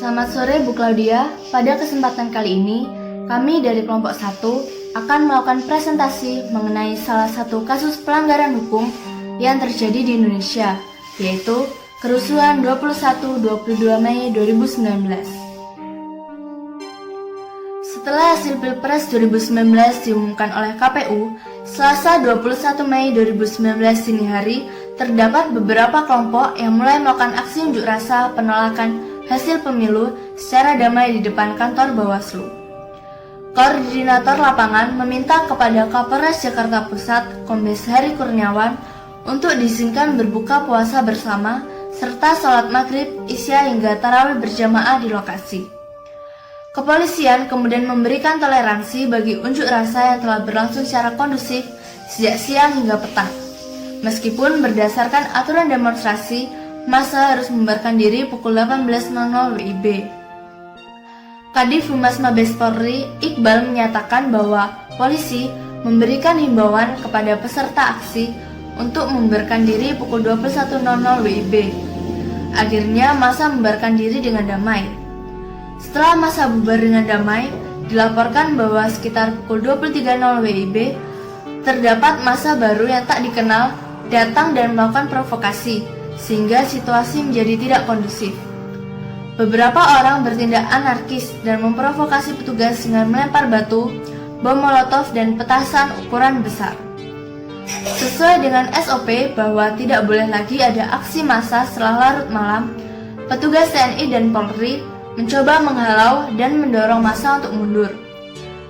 Selamat sore Bu Claudia. Pada kesempatan kali ini, kami dari kelompok 1 akan melakukan presentasi mengenai salah satu kasus pelanggaran hukum yang terjadi di Indonesia, yaitu kerusuhan 21-22 Mei 2019. Setelah hasil Pilpres 2019 diumumkan oleh KPU, Selasa 21 Mei 2019 dini hari, terdapat beberapa kelompok yang mulai melakukan aksi unjuk rasa penolakan hasil pemilu secara damai di depan kantor Bawaslu. Koordinator lapangan meminta kepada Kapolres Jakarta Pusat, Kombes Hari Kurniawan, untuk diizinkan berbuka puasa bersama serta sholat maghrib, isya hingga tarawih berjamaah di lokasi. Kepolisian kemudian memberikan toleransi bagi unjuk rasa yang telah berlangsung secara kondusif sejak siang hingga petang. Meskipun berdasarkan aturan demonstrasi, massa harus membubarkan diri pukul 18.00 WIB. Kadif Humas Mabes Polri, Iqbal, menyatakan bahwa polisi memberikan himbauan kepada peserta aksi untuk membubarkan diri pukul 21.00 WIB. Akhirnya massa membubarkan diri dengan damai. Setelah massa bubar dengan damai, dilaporkan bahwa sekitar pukul 23.00 WIB, terdapat massa baru yang tak dikenal datang dan melakukan provokasi, sehingga situasi menjadi tidak kondusif. Beberapa orang bertindak anarkis dan memprovokasi petugas dengan melempar batu, bom molotov, dan petasan ukuran besar. Sesuai dengan SOP bahwa tidak boleh lagi ada aksi massa setelah larut malam, petugas TNI dan Polri mencoba menghalau dan mendorong massa untuk mundur.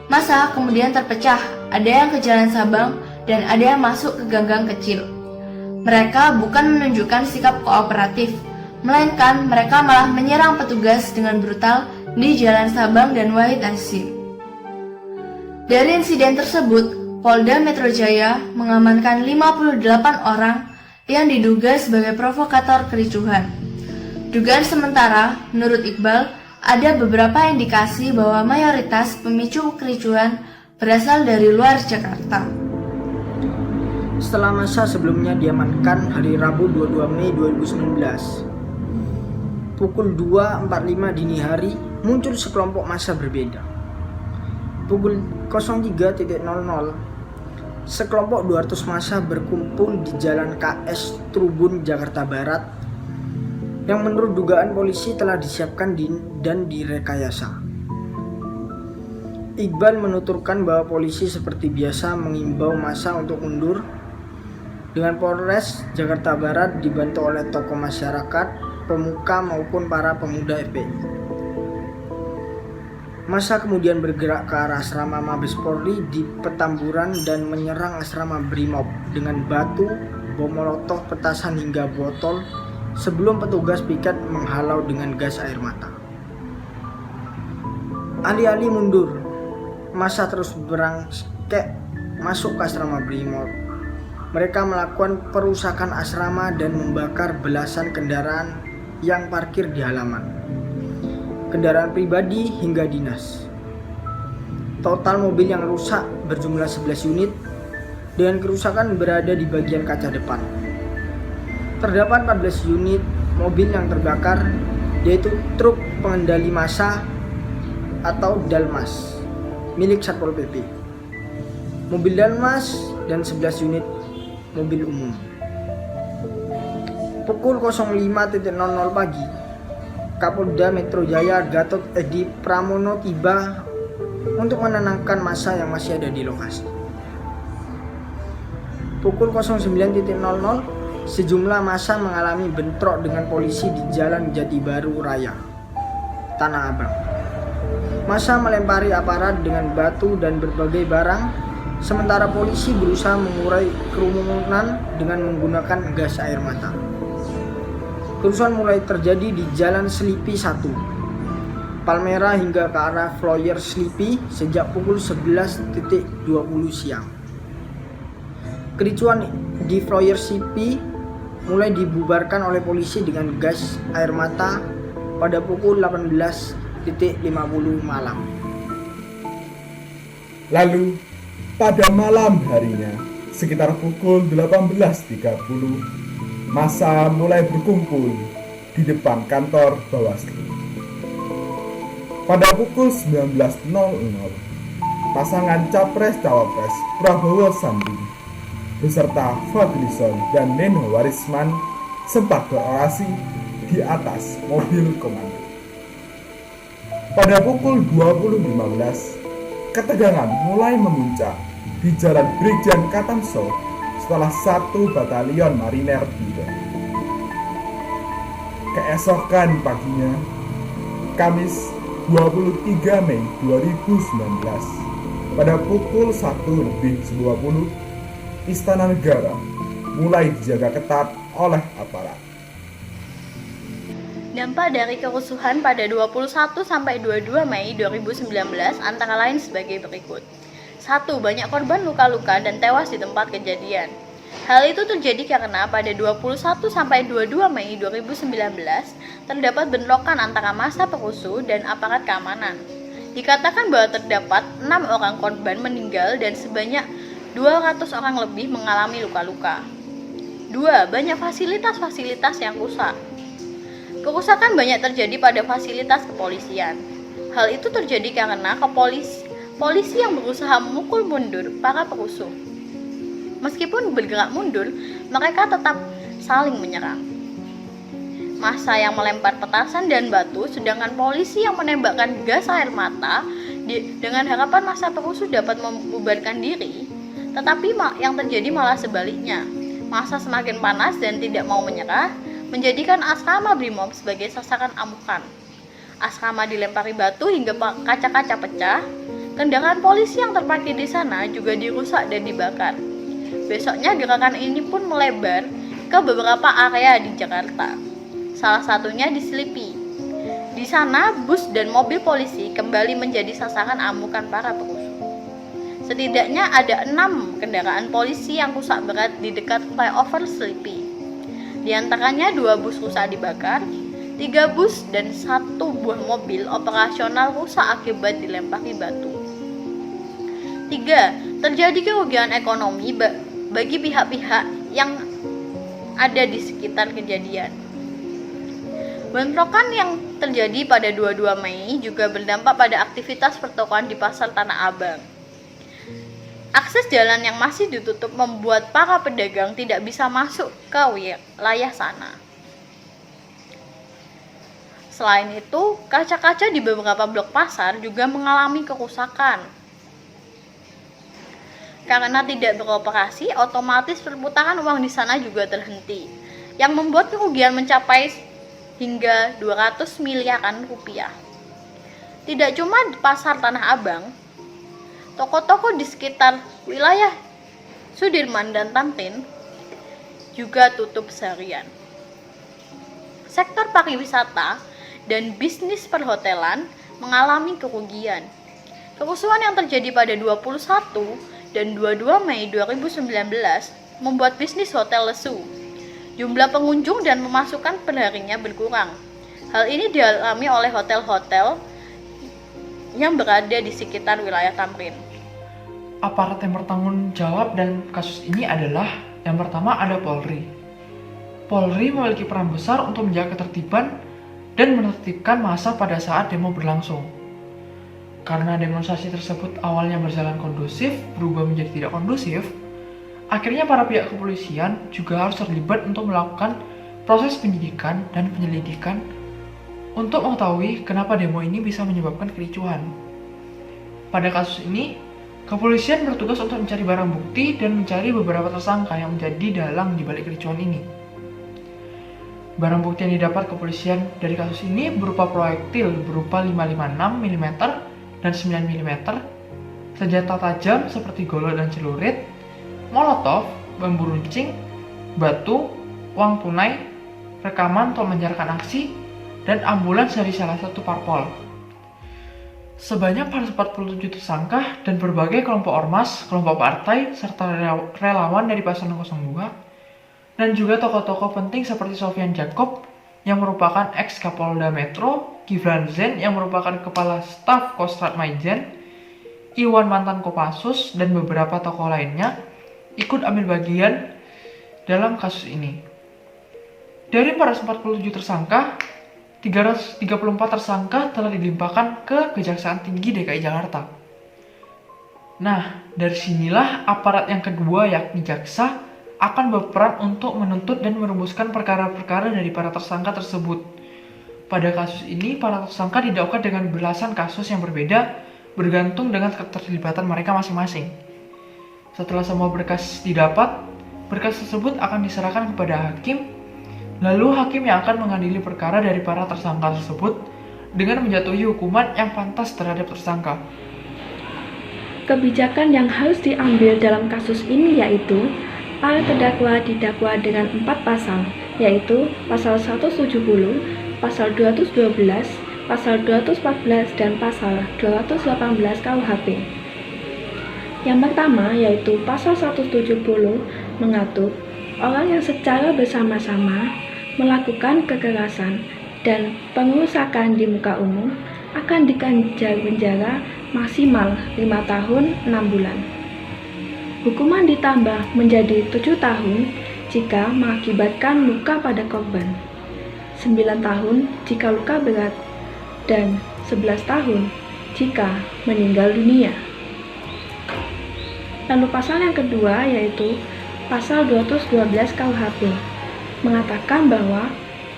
Massa kemudian terpecah, ada yang ke Jalan Sabang dan ada yang masuk ke gang-gang kecil. Mereka bukan menunjukkan sikap kooperatif, melainkan mereka malah menyerang petugas dengan brutal di Jalan Sabang dan Wahid Hasyim. Dari insiden tersebut, Polda Metro Jaya mengamankan 58 orang yang diduga sebagai provokator kericuhan. Dugaan sementara, menurut Iqbal, ada beberapa indikasi bahwa mayoritas pemicu kericuhan berasal dari luar Jakarta. Setelah massa sebelumnya diamankan hari Rabu 22 Mei 2019, pukul 2.45 dini hari muncul sekelompok massa berbeda. Pukul 03.00, sekelompok 200 massa berkumpul di Jalan KS Trubun, Jakarta Barat, yang menurut dugaan polisi telah disiapkan dan direkayasa. Iqbal menuturkan bahwa polisi seperti biasa mengimbau massa untuk mundur, dengan Polres Jakarta Barat dibantu oleh tokoh masyarakat, pemuka maupun para pemuda FPI. Massa kemudian bergerak ke arah asrama Mabes Polri di Petamburan dan menyerang asrama Brimob dengan batu, bom molotov, petasan hingga botol sebelum petugas piket menghalau dengan gas air mata. Alih-alih mundur, massa terus berangkek masuk ke asrama Brimob. Mereka melakukan perusakan asrama dan membakar belasan kendaraan yang parkir di halaman, kendaraan pribadi hingga dinas. Total mobil yang rusak berjumlah 11 unit dengan kerusakan berada di bagian kaca depan. Terdapat 14 unit mobil yang terbakar, yaitu truk pengendali massa atau Dalmas milik Satpol PP, mobil Dalmas, dan 11 unit mobil umum. Pukul 05.00 pagi, Kapolda Metro Jaya Gatot Edi Pramono tiba untuk menenangkan massa yang masih ada di lokasi. Pukul 09.00, sejumlah massa mengalami bentrok dengan polisi di Jalan Jati Baru Raya, Tanah Abang. Massa melempari aparat dengan batu dan berbagai barang, sementara polisi berusaha mengurai kerumunan dengan menggunakan gas air mata. Kerusuhan mulai terjadi di Jalan Selipi 1, Palmera hingga ke arah Floyer Selipi sejak pukul 11.20 siang. Kericuhan di Floyer Selipi mulai dibubarkan oleh polisi dengan gas air mata pada pukul 18.50 malam. Lalu pada malam harinya, sekitar pukul 18.30, massa mulai berkumpul di depan kantor Bawaslu. Pada pukul 19.00, pasangan Capres-Cawapres Prabowo Sandi beserta Fadlizon dan Neno Warisman sempat berorasi di atas mobil komando. Pada pukul 20.15, ketegangan mulai memuncak di Jalan Brigjen Katamso setelah 1 batalion marinir tiba. Keesokan paginya, Kamis 23 Mei 2019, pada pukul 1:20, Istana Negara mulai dijaga ketat oleh aparat. Dampak dari kerusuhan pada 21 sampai 22 Mei 2019 antara lain sebagai berikut. 1. Banyak korban luka-luka dan tewas di tempat kejadian. Hal itu terjadi karena pada 21 sampai 22 Mei 2019 terdapat bentrokan antara massa perusuh dan aparat keamanan. Dikatakan bahwa terdapat 6 orang korban meninggal dan sebanyak 200 orang lebih mengalami luka-luka. 2. Banyak fasilitas-fasilitas yang rusak. Kerusakan banyak terjadi pada fasilitas kepolisian. Hal itu terjadi karena polisi yang berusaha memukul mundur para perusuh. Meskipun bergerak mundur, mereka tetap saling menyerang. Massa yang melempar petasan dan batu, sedangkan polisi yang menembakkan gas air mata dengan harapan massa perusuh dapat membubarkan diri. Tetapi yang terjadi malah sebaliknya. Massa semakin panas dan tidak mau menyerah, menjadikan asrama Brimob sebagai sasaran amukan. Asrama dilempari batu hingga kaca-kaca pecah. Kendaraan polisi yang terparkir di sana juga dirusak dan dibakar. Besoknya gerakan ini pun melebar ke beberapa area di Jakarta. Salah satunya di Selipi. Di sana bus dan mobil polisi kembali menjadi sasaran amukan para perusuh. Setidaknya ada 6 kendaraan polisi yang rusak berat di dekat flyover Selipi. Di antaranya 2 bus rusak dibakar, 3 bus dan 1 buah mobil operasional rusak akibat dilempari batu. 3. Terjadi kerugian ekonomi bagi pihak-pihak yang ada di sekitar kejadian. Bentrokan yang terjadi pada 22 Mei juga berdampak pada aktivitas pertokoan di Pasar Tanah Abang. Akses jalan yang masih ditutup membuat para pedagang tidak bisa masuk ke wilayah sana. Selain itu, kaca-kaca di beberapa blok pasar juga mengalami kerusakan. Karena tidak beroperasi, otomatis perputaran uang di sana juga terhenti, yang membuat kerugian mencapai hingga 200 miliaran rupiah. Tidak cuma di Pasar Tanah Abang, toko-toko di sekitar wilayah Sudirman dan Tamrin juga tutup seharian. Sektor pariwisata dan bisnis perhotelan mengalami kerugian. Kerusuhan yang terjadi pada 21 dan 22 Mei 2019 membuat bisnis hotel lesu. Jumlah pengunjung dan pemasukan perharinya berkurang. Hal ini dialami oleh hotel-hotel yang berada di sekitar wilayah Tamrin. Aparat yang bertanggung jawab dalam kasus ini adalah yang pertama ada Polri. Polri memiliki peran besar untuk menjaga ketertiban dan menertibkan massa pada saat demo berlangsung. Karena demonstrasi tersebut awalnya berjalan kondusif, berubah menjadi tidak kondusif, akhirnya para pihak kepolisian juga harus terlibat untuk melakukan proses penyidikan dan penyelidikan untuk mengetahui kenapa demo ini bisa menyebabkan kericuhan. Pada kasus ini, kepolisian bertugas untuk mencari barang bukti dan mencari beberapa tersangka yang menjadi dalang di balik kericuhan ini. Barang bukti yang didapat kepolisian dari kasus ini berupa proyektil berupa 556 mm dan 9 mm, senjata tajam seperti golok dan celurit, molotov, bambu runcing, batu, uang tunai, rekaman untuk menjarakan aksi, dan ambulans dari salah satu parpol. Sebanyak 47 tersangka dan berbagai kelompok ormas, kelompok partai, serta relawan dari Paslon 02, dan juga tokoh-tokoh penting seperti Sofyan Jacob yang merupakan ex-Kapolda Metro, Kiflan Zen yang merupakan Kepala Staf Kostrad Maijen, Iwan mantan Kopassus, dan beberapa tokoh lainnya ikut ambil bagian dalam kasus ini. Dari 447 tersangka, 334 tersangka telah dilimpahkan ke Kejaksaan Tinggi DKI Jakarta. Nah, dari sinilah aparat yang kedua yakni jaksa akan berperan untuk menuntut dan merumuskan perkara-perkara dari para tersangka tersebut. Pada kasus ini, para tersangka didakwa dengan belasan kasus yang berbeda bergantung dengan keterlibatan mereka masing-masing. Setelah semua berkas didapat, berkas tersebut akan diserahkan kepada hakim, lalu hakim yang akan mengadili perkara dari para tersangka tersebut dengan menjatuhi hukuman yang pantas terhadap tersangka. Kebijakan yang harus diambil dalam kasus ini yaitu para terdakwa didakwa dengan 4 pasal, yaitu pasal 170, pasal 212, pasal 214, dan pasal 218 KUHP. Yang pertama yaitu pasal 170 mengatur orang yang secara bersama-sama melakukan kekerasan dan pengerusakan di muka umum akan diganjar penjara maksimal 5 tahun 6 bulan. Hukuman ditambah menjadi 7 tahun jika mengakibatkan luka pada korban, 9 tahun jika luka berat, dan 11 tahun jika meninggal dunia. Lalu pasal yang kedua yaitu pasal 212 KUHP mengatakan bahwa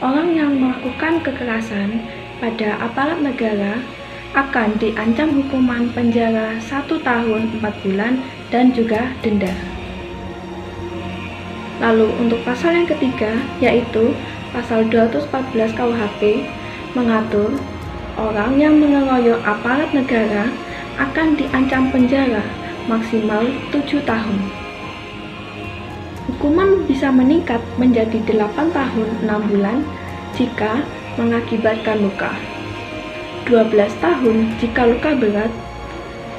orang yang melakukan kekerasan pada aparat negara akan diancam hukuman penjara 1 tahun 4 bulan dan juga denda. Lalu untuk pasal yang ketiga yaitu pasal 214 KUHP mengatur orang yang mengeroyok aparat negara akan diancam penjara maksimal 7 tahun. Hukuman bisa meningkat menjadi 8 tahun 6 bulan jika mengakibatkan luka, 12 tahun jika luka berat,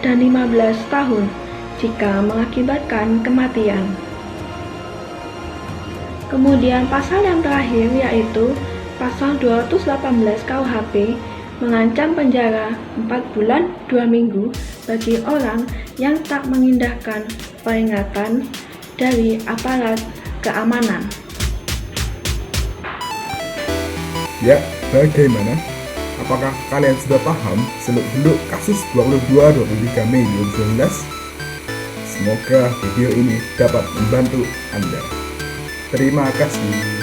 dan 15 tahun jika mengakibatkan kematian. Kemudian pasal yang terakhir yaitu pasal 218 KUHP mengancam penjara 4 bulan 2 minggu bagi orang yang tak mengindahkan peringatan dari aparat keamanan. Ya, bagaimana? Apakah kalian sudah paham seluk-beluk kasus 22-23 Mei 2019? Semoga video ini dapat membantu Anda. Terima kasih.